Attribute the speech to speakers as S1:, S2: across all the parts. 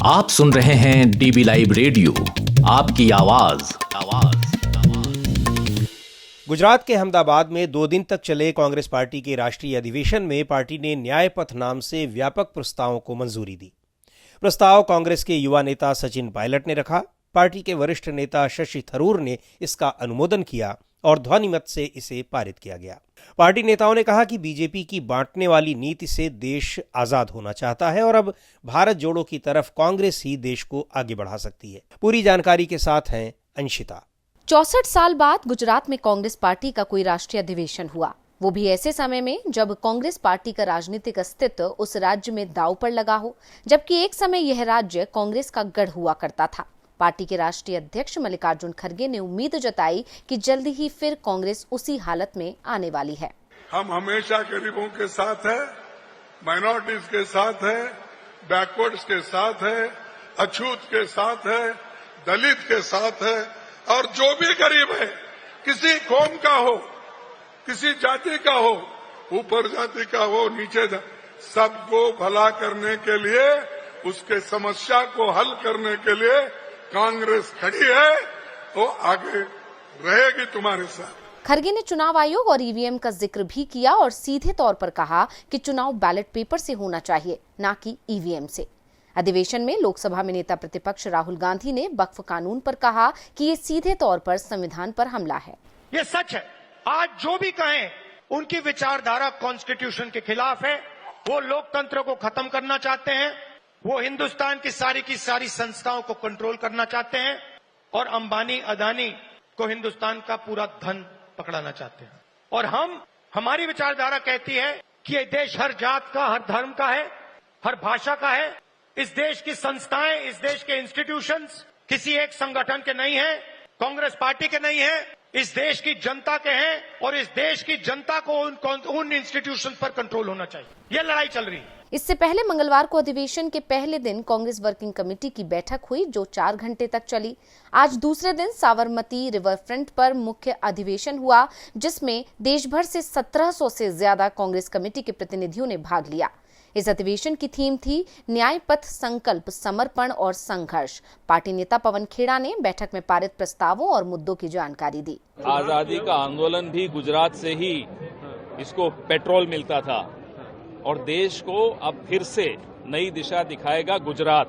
S1: आप सुन रहे हैं डीबी लाइव रेडियो, आपकी आवाज।
S2: गुजरात के अहमदाबाद में 2 दिन तक चले कांग्रेस पार्टी के राष्ट्रीय अधिवेशन में पार्टी ने न्याय पथ नाम से व्यापक प्रस्तावों को मंजूरी दी। प्रस्ताव कांग्रेस के युवा नेता सचिन पायलट ने रखा। पार्टी के वरिष्ठ नेता शशि थरूर ने इसका अनुमोदन किया और ध्वनिमत से इसे पारित किया गया। पार्टी नेताओं ने कहा कि बीजेपी की बांटने वाली नीति से देश आजाद होना चाहता है और अब भारत जोड़ो की तरफ कांग्रेस ही देश को आगे बढ़ा सकती है। पूरी जानकारी के साथ हैं अंशिता।
S3: 64 साल बाद गुजरात में कांग्रेस पार्टी का कोई राष्ट्रीय अधिवेशन हुआ, वो भी ऐसे समय में जब कांग्रेस पार्टी का राजनीतिक अस्तित्व उस राज्य में दांव पर लगा हो, जबकि एक समय यह राज्य कांग्रेस का गढ़ हुआ करता था। पार्टी के राष्ट्रीय अध्यक्ष मल्लिकार्जुन खड़गे ने उम्मीद जताई कि जल्द ही फिर कांग्रेस उसी हालत में आने वाली है।
S4: हम हमेशा गरीबों के साथ है, माइनॉरिटीज के साथ है, बैकवर्ड्स के साथ है, अछूत के साथ है, दलित के साथ है, और जो भी गरीब है, किसी कौम का हो, किसी जाति का हो, ऊपर जाति का हो, नीचे सबको भला करने के लिए, उसके समस्या को हल करने के लिए कांग्रेस खड़ी है, वो आगे रहेगी तुम्हारे साथ।
S3: खड़गे ने चुनाव आयोग और ईवीएम का जिक्र भी किया और सीधे तौर पर कहा कि चुनाव बैलेट पेपर से होना चाहिए, न कि ईवीएम से। अधिवेशन में लोकसभा में नेता प्रतिपक्ष राहुल गांधी ने वक्फ कानून पर कहा कि ये सीधे तौर पर संविधान पर हमला है।
S5: ये सच है, आज जो भी कहें उनकी विचारधारा कॉन्स्टिट्यूशन के खिलाफ है। वो लोकतंत्र को खत्म करना चाहते हैं, वो हिंदुस्तान की सारी संस्थाओं को कंट्रोल करना चाहते हैं और अंबानी अदानी को हिंदुस्तान का पूरा धन पकड़ाना चाहते हैं। और हमारी विचारधारा कहती है कि ये देश हर जात का, हर धर्म का है, हर भाषा का है। इस देश की संस्थाएं, इस देश के इंस्टीट्यूशंस किसी एक संगठन के नहीं है, कांग्रेस पार्टी के नहीं है, इस देश की जनता के हैं और इस देश की जनता को उन इंस्टीट्यूशंस पर कंट्रोल होना चाहिए। ये लड़ाई चल रही है।
S3: इससे पहले मंगलवार को अधिवेशन के पहले दिन कांग्रेस वर्किंग कमेटी की बैठक हुई, जो 4 घंटे तक चली। आज दूसरे दिन साबरमती रिवर फ्रंट पर मुख्य अधिवेशन हुआ, जिसमें देश भर से 1700 से ज्यादा कांग्रेस कमेटी के प्रतिनिधियों ने भाग लिया। इस अधिवेशन की थीम थी न्याय पथ, संकल्प, समर्पण और संघर्ष। पार्टी नेता पवन खेड़ा ने बैठक में पारित प्रस्तावों और मुद्दों की जानकारी दी।
S6: आजादी का आंदोलन भी गुजरात से ही इसको पेट्रोल मिलता था और देश को अब फिर से नई दिशा दिखाएगा गुजरात,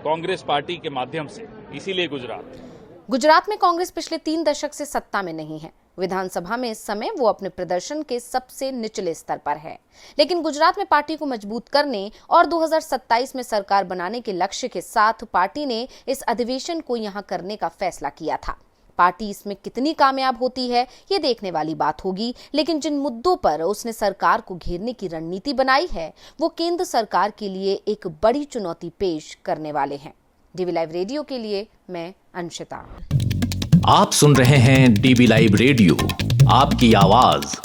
S6: कांग्रेस पार्टी के माध्यम से। इसीलिए गुजरात में कांग्रेस पिछले 3 दशक से सत्ता में नहीं है। विधानसभा में इस समय वो अपने प्रदर्शन के सबसे निचले स्तर पर है, लेकिन गुजरात में पार्टी को मजबूत करने और 2027 में सरकार बनाने के लक्ष्य के साथ पार्टी ने इस अधिवेशन को यहां करने का फैसला किया था। पार्टी इसमें कितनी कामयाब होती है, ये देखने वाली बात होगी, लेकिन जिन मुद्दों पर उसने सरकार को घेरने की रणनीति बनाई है, वो केंद्र सरकार के लिए एक बड़ी चुनौती पेश करने वाले हैं। डीबी लाइव रेडियो के लिए मैं अंशिता।
S1: आप सुन रहे हैं डीबी लाइव रेडियो, आपकी आवाज।